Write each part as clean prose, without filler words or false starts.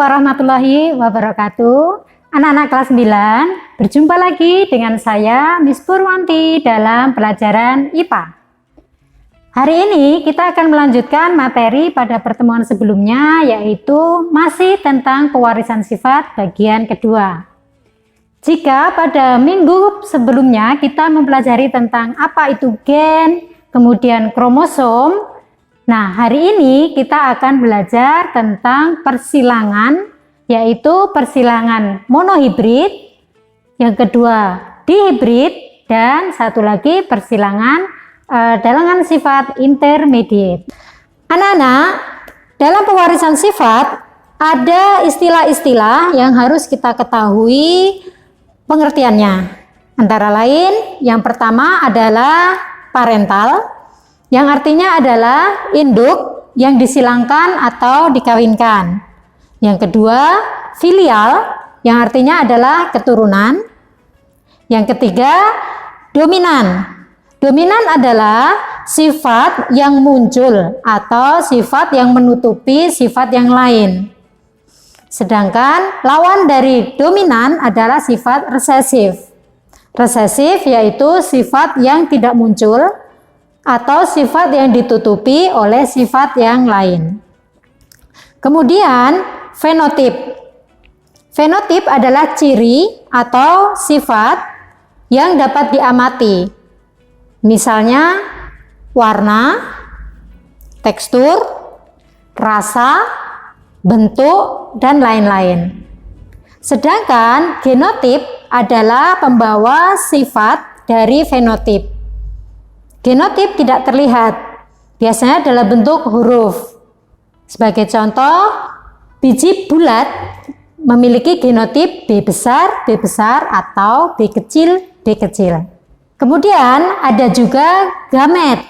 warahmatullahi wabarakatuh. Anak-anak kelas 9, berjumpa lagi dengan saya Miss Purwanti dalam pelajaran IPA. Hari ini kita akan melanjutkan materi pada pertemuan sebelumnya, yaitu masih tentang pewarisan sifat bagian kedua. Jika pada minggu sebelumnya kita mempelajari tentang apa itu gen, kemudian kromosom, nah, hari ini kita akan belajar tentang persilangan, yaitu persilangan monohibrid, yang kedua dihibrid, dan satu lagi persilangan dalangan sifat intermediate. Anak-anak, dalam pewarisan sifat ada istilah-istilah yang harus kita ketahui pengertiannya. Antara lain, yang pertama adalah parental, yang artinya adalah induk yang disilangkan atau dikawinkan. Yang kedua, filial, yang artinya adalah keturunan. Yang ketiga, dominan. Dominan adalah sifat yang muncul atau sifat yang menutupi sifat yang lain. Sedangkan lawan dari dominan adalah sifat resesif. Resesif yaitu sifat yang tidak muncul atau sifat yang ditutupi oleh sifat yang lain. Kemudian fenotip. Fenotip adalah ciri atau sifat yang dapat diamati. Misalnya warna, tekstur, rasa, bentuk, dan lain-lain. Sedangkan genotip adalah pembawa sifat dari fenotip. Genotip tidak terlihat, biasanya dalam bentuk huruf. Sebagai contoh, biji bulat memiliki genotip B besar atau B kecil, B kecil. Kemudian ada juga gamet.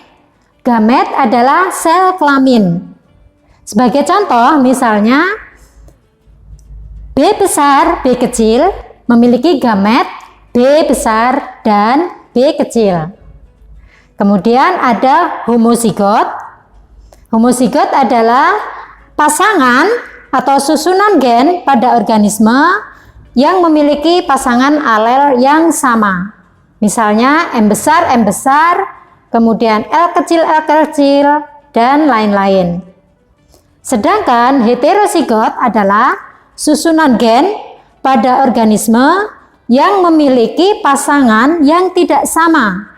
Gamet adalah sel kelamin. Sebagai contoh, misalnya B besar, B kecil memiliki gamet B besar dan B kecil. Kemudian ada homozigot. Homozigot adalah pasangan atau susunan gen pada organisme yang memiliki pasangan alel yang sama. Misalnya M besar, kemudian L kecil, dan lain-lain. Sedangkan heterozigot adalah susunan gen pada organisme yang memiliki pasangan yang tidak sama.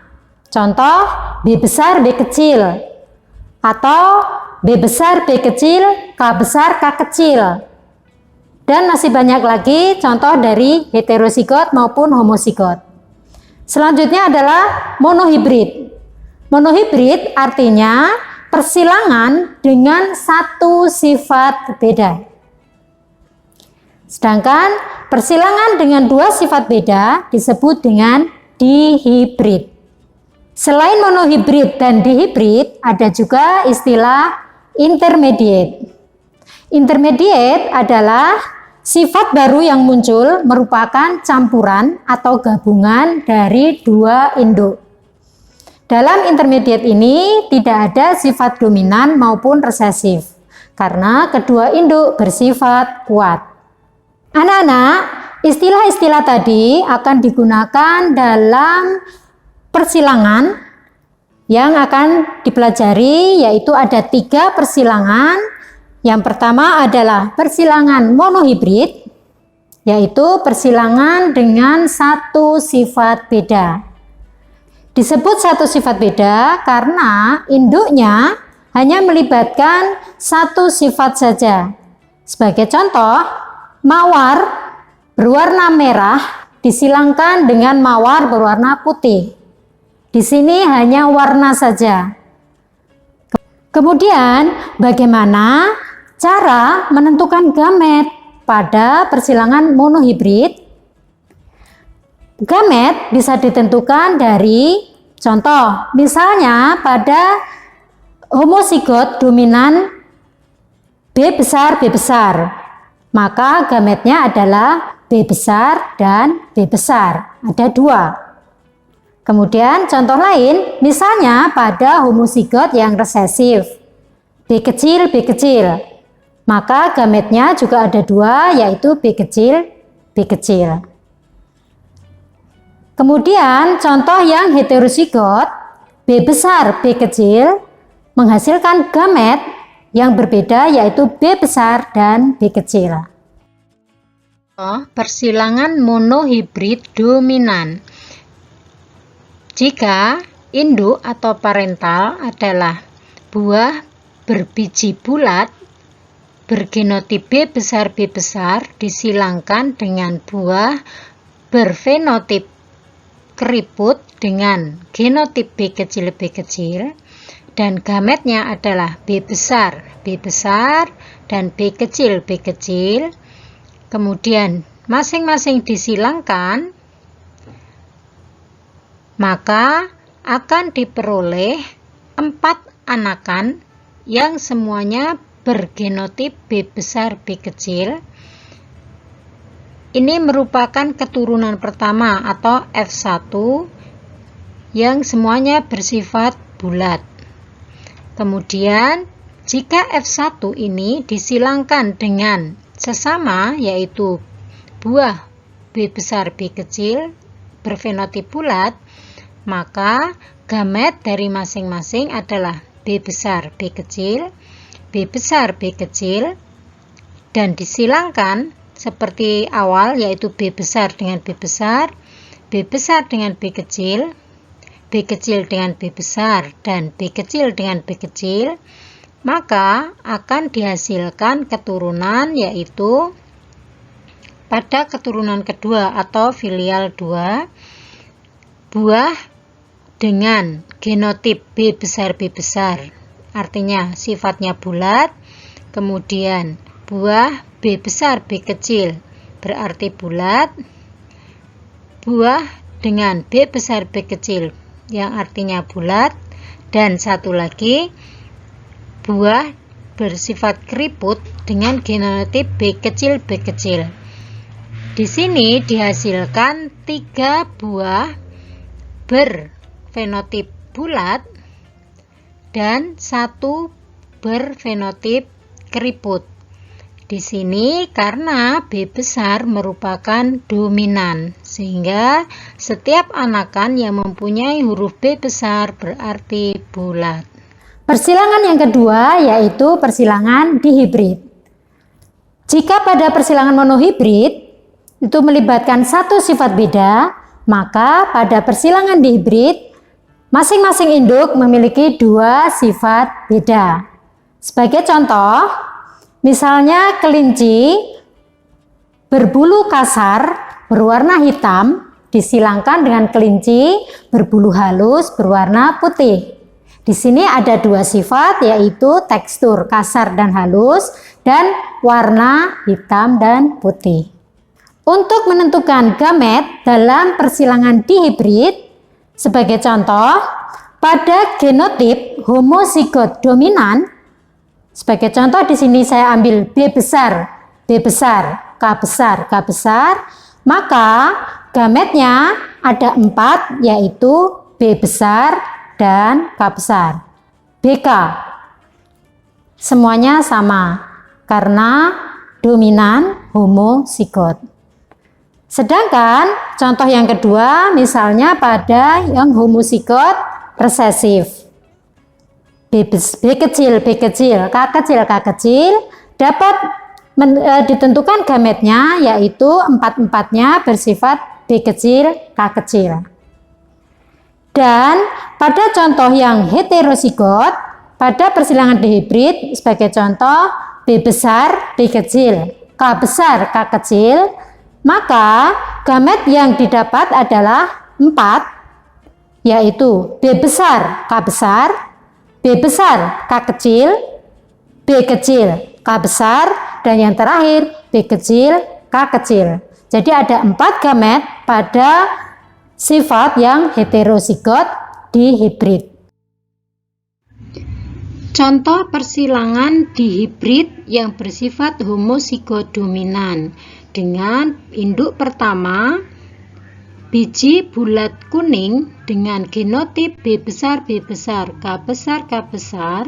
Contoh, B besar, B kecil, atau B besar, B kecil, K besar, K kecil. Dan masih banyak lagi contoh dari heterozigot maupun homozigot. Selanjutnya adalah monohibrid. Monohibrid artinya persilangan dengan satu sifat beda. Sedangkan persilangan dengan dua sifat beda disebut dengan dihibrid. Selain monohibrid dan dihibrid, ada juga istilah intermediate. Intermediate adalah sifat baru yang muncul merupakan campuran atau gabungan dari dua induk. Dalam intermediate ini tidak ada sifat dominan maupun resesif, karena kedua induk bersifat kuat. Anak-anak, istilah-istilah tadi akan digunakan dalam persilangan yang akan dipelajari, yaitu ada 3 persilangan. Yang pertama adalah persilangan monohibrid, yaitu persilangan dengan satu sifat beda. Disebut satu sifat beda karena induknya hanya melibatkan satu sifat saja. Sebagai contoh, mawar berwarna merah disilangkan dengan mawar berwarna putih. Di sini hanya warna saja. Kemudian, bagaimana cara menentukan gamet pada persilangan monohibrid? Gamet bisa ditentukan dari contoh, misalnya pada homozigot dominan B besar, maka gametnya adalah B besar dan B besar. Ada 2. Kemudian contoh lain, misalnya pada homozigot yang resesif, B kecil, maka gametnya juga ada dua, yaitu B kecil, B kecil. Kemudian contoh yang heterozigot, B besar, B kecil, menghasilkan gamet yang berbeda, yaitu B besar dan B kecil. Persilangan monohibrid dominan. Jika induk atau parental adalah buah berbiji bulat bergenotip B besar disilangkan dengan buah berfenotip keriput dengan genotip B kecil dan gametnya adalah B besar dan B kecil, kemudian masing-masing disilangkan, maka akan diperoleh 4 anakan yang semuanya bergenotip B besar B kecil. Ini merupakan keturunan pertama atau F1 yang semuanya bersifat bulat. Kemudian jika F1 ini disilangkan dengan sesama, yaitu buah B besar B kecil berfenotip bulat, maka gamet dari masing-masing adalah B besar B kecil, B besar B kecil, dan disilangkan seperti awal, yaitu B besar dengan B besar, B besar dengan B kecil dengan B besar, dan B kecil dengan B kecil, maka akan dihasilkan keturunan, yaitu pada keturunan kedua atau filial 2, buah dengan genotip B besar, artinya sifatnya bulat, kemudian buah B besar B kecil berarti bulat, buah dengan B besar B kecil yang artinya bulat, dan satu lagi buah bersifat keriput dengan genotip B kecil. Di sini dihasilkan 3 buah berfenotip bulat dan 1 berfenotip keriput. Di sini karena B besar merupakan dominan, sehingga setiap anakan yang mempunyai huruf B besar berarti bulat. Persilangan yang kedua yaitu persilangan dihibrid. Jika pada persilangan monohibrid itu melibatkan satu sifat beda, maka pada persilangan dihibrid masing-masing induk memiliki 2 sifat beda. Sebagai contoh, misalnya kelinci berbulu kasar berwarna hitam disilangkan dengan kelinci berbulu halus berwarna putih. Di sini ada 2 sifat, yaitu tekstur kasar dan halus dan warna hitam dan putih. Untuk menentukan gamet dalam persilangan dihibrid, sebagai contoh, pada genotip homozigot dominan, sebagai contoh di sini saya ambil B besar, K besar, maka gametnya ada 4, yaitu B besar dan K besar. BK semuanya sama karena dominan homozigot. Sedangkan contoh yang kedua, misalnya pada yang homozigot resesif, B kecil, K kecil, dapat ditentukan gametnya, yaitu 4-4-nya bersifat B kecil, K kecil. Dan pada contoh yang heterozigot, pada persilangan dihibrid, sebagai contoh B besar, B kecil, K besar, K kecil, maka gamet yang didapat adalah 4, yaitu B besar, K besar, B besar, K kecil, B kecil, K besar, dan yang terakhir B kecil, K kecil. Jadi ada 4 gamet pada sifat yang heterozigot dihibrid. Contoh persilangan dihibrid yang bersifat homozigot dominan dengan induk pertama biji bulat kuning dengan genotip B besar, K besar,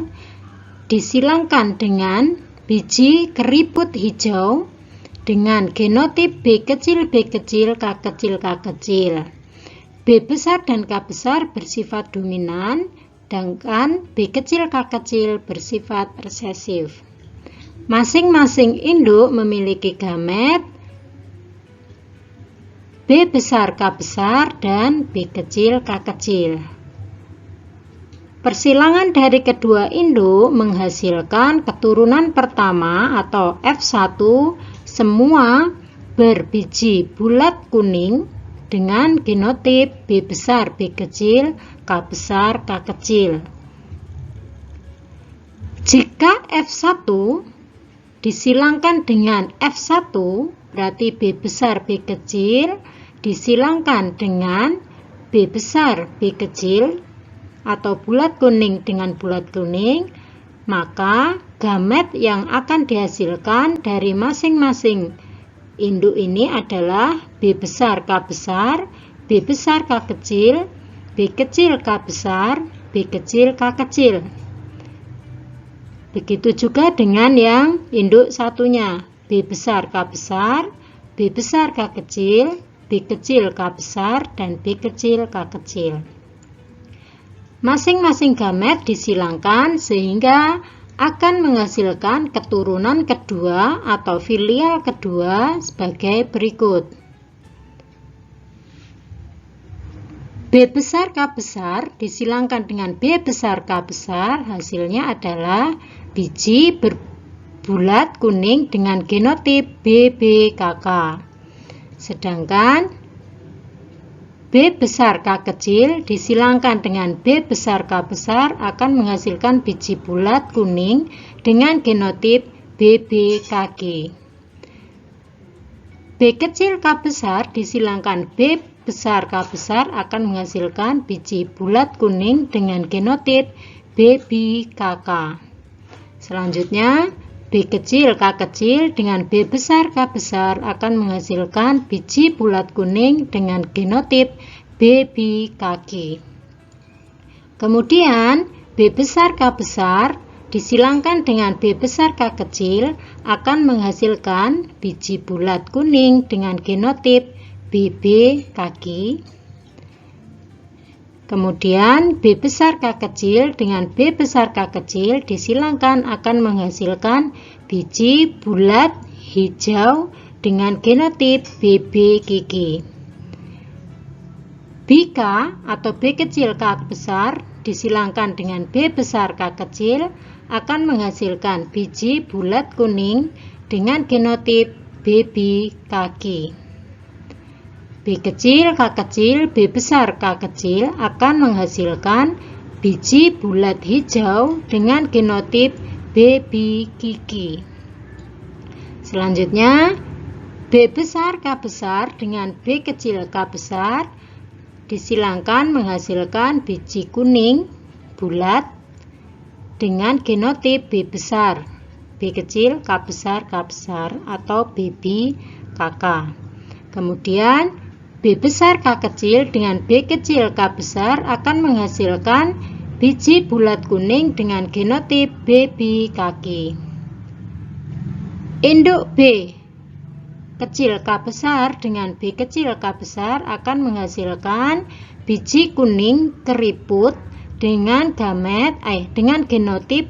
disilangkan dengan biji keriput hijau dengan genotip B kecil, B kecil, K kecil, K kecil. B besar dan K besar bersifat dominan, sedangkan B kecil, K kecil bersifat resesif. Masing-masing induk memiliki gamet B besar, K besar, dan B kecil, K kecil. Persilangan dari kedua induk menghasilkan keturunan pertama atau F1 semua berbiji bulat kuning dengan genotip B besar, B kecil, K besar, K kecil. Jika F1 disilangkan dengan F1, berarti B besar, B kecil disilangkan dengan B besar, B kecil atau bulat kuning dengan bulat kuning, maka gamet yang akan dihasilkan dari masing-masing induk ini adalah B besar, K besar, B besar, K kecil, B kecil, K besar, B kecil, K kecil. Begitu juga dengan yang induk satunya, B besar, K besar, B besar, K kecil, B kecil, K besar, dan B kecil, K kecil. Masing-masing gamet disilangkan sehingga akan menghasilkan keturunan kedua atau filial kedua sebagai berikut. B besar, K besar disilangkan dengan B besar, K besar, hasilnya adalah biji berbulat kuning dengan genotip BBKK. Sedangkan B besar, K kecil disilangkan dengan B besar, K besar akan menghasilkan biji bulat kuning dengan genotip BBKG. B kecil, K besar disilangkan B besar, K besar akan menghasilkan biji bulat kuning dengan genotip BBKK. Selanjutnya, B kecil, K kecil dengan B besar, K besar akan menghasilkan biji bulat kuning dengan genotip BBKG. Kemudian, B besar, K besar disilangkan dengan B besar, K kecil akan menghasilkan biji bulat kuning dengan genotip BBKG. Kemudian B besar, K kecil dengan B besar, K kecil disilangkan akan menghasilkan biji bulat hijau dengan genotip BBGG. BK atau B kecil, K besar disilangkan dengan B besar, K kecil akan menghasilkan biji bulat kuning dengan genotip BBKG. B kecil, K kecil, B besar, K kecil akan menghasilkan biji bulat hijau dengan genotip BBGG. Selanjutnya, B besar, K besar dengan B kecil, K besar disilangkan menghasilkan biji kuning bulat dengan genotip B besar, B kecil, K besar, K besar atau BBKK. Kemudian B besar, K kecil dengan B kecil, K besar akan menghasilkan biji bulat kuning dengan genotip BBKG. Induk B kecil, K besar dengan B kecil, K besar akan menghasilkan biji kuning keriput dengan gamet dengan genotip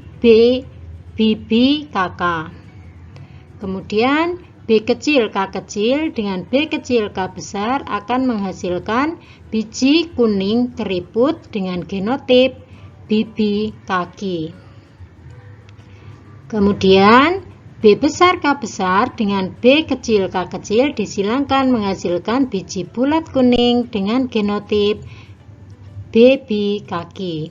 BBKK. Kemudian B kecil, K kecil dengan B kecil, K besar akan menghasilkan biji kuning keriput dengan genotip BBKG. Kemudian B besar, K besar dengan B kecil, K kecil disilangkan menghasilkan biji bulat kuning dengan genotip BBKG.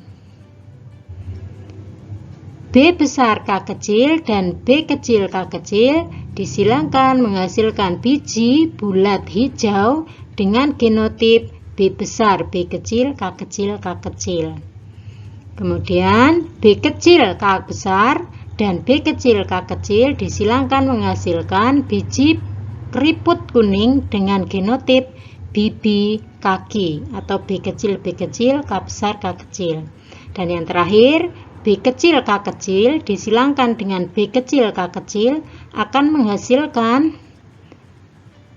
B besar, K kecil dan B kecil, K kecil disilangkan menghasilkan biji bulat hijau dengan genotip B besar, B kecil, K kecil, K kecil. Kemudian B kecil, K besar dan B kecil, K kecil disilangkan menghasilkan biji keriput kuning dengan genotip BBKG atau B kecil, B kecil, K besar, K kecil. Dan yang terakhir, B kecil K kecil disilangkan dengan B kecil K kecil akan menghasilkan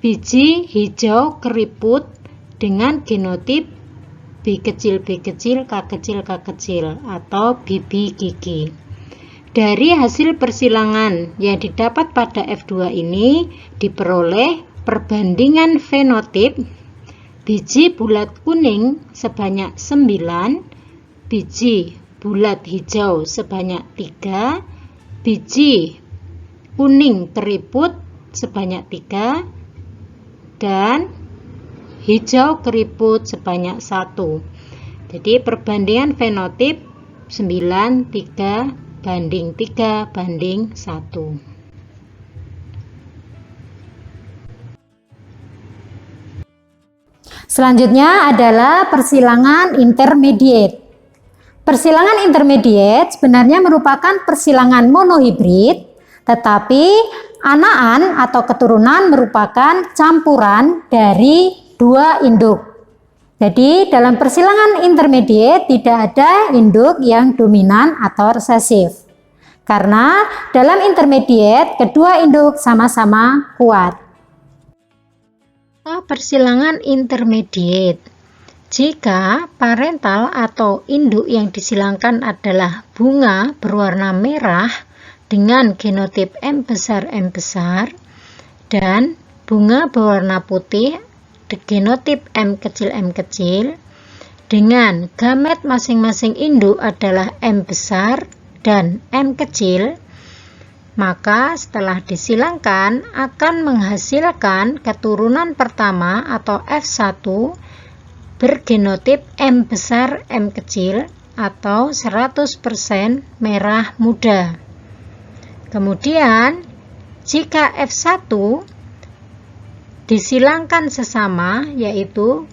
biji hijau keriput dengan genotip B kecil K kecil atau bibi gigi. Dari hasil persilangan yang didapat pada F2 ini diperoleh perbandingan fenotip biji bulat kuning sebanyak 9, biji bulat hijau sebanyak 3, biji kuning keriput sebanyak 3, dan hijau keriput sebanyak 1. Jadi perbandingan fenotip 9, 3 banding 3 banding 1. Selanjutnya adalah persilangan intermediate. Persilangan intermediate sebenarnya merupakan persilangan monohibrid, tetapi anakan atau keturunan merupakan campuran dari dua induk. Jadi dalam persilangan intermediate tidak ada induk yang dominan atau resesif. Karena dalam intermediate kedua induk sama-sama kuat. Persilangan intermediate. Jika parental atau induk yang disilangkan adalah bunga berwarna merah dengan genotip M besar dan bunga berwarna putih genotip M kecil dengan gamet masing-masing induk adalah M besar dan M kecil, maka setelah disilangkan akan menghasilkan keturunan pertama atau F1 bergenotip M besar M kecil atau 100% merah muda. Kemudian jika F1 disilangkan sesama, yaitu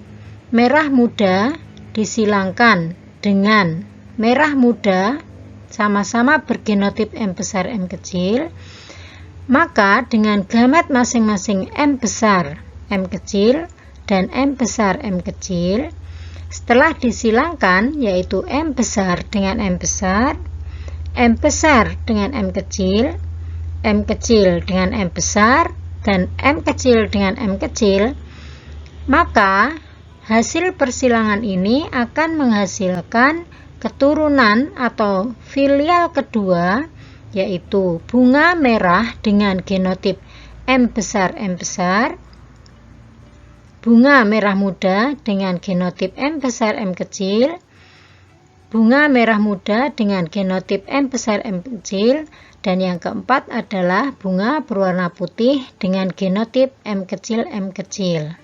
merah muda disilangkan dengan merah muda sama-sama bergenotip M besar M kecil, maka dengan gamet masing-masing M besar M kecil dan M besar M kecil, setelah disilangkan yaitu M besar dengan M besar dengan M kecil dengan M besar, dan M kecil dengan M kecil, maka hasil persilangan ini akan menghasilkan keturunan atau filial kedua, yaitu bunga merah dengan genotip M besar, bunga merah muda dengan genotip M besar M kecil, bunga merah muda dengan genotip M besar M kecil, dan yang keempat adalah bunga berwarna putih dengan genotip M kecil.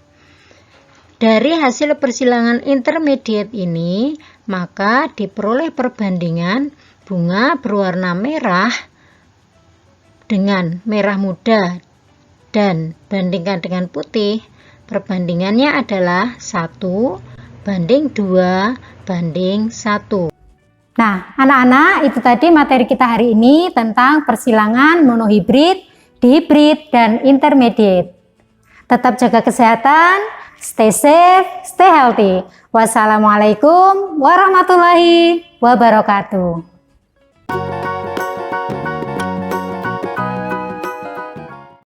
Dari hasil persilangan intermediate ini, maka diperoleh perbandingan bunga berwarna merah dengan merah muda dan bandingkan dengan putih, perbandingannya adalah 1 banding 2 banding 1. Nah, anak-anak, itu tadi materi kita hari ini tentang persilangan monohibrid, dihibrid, dan intermediate. Tetap jaga kesehatan, stay safe, stay healthy. Wassalamualaikum warahmatullahi wabarakatuh.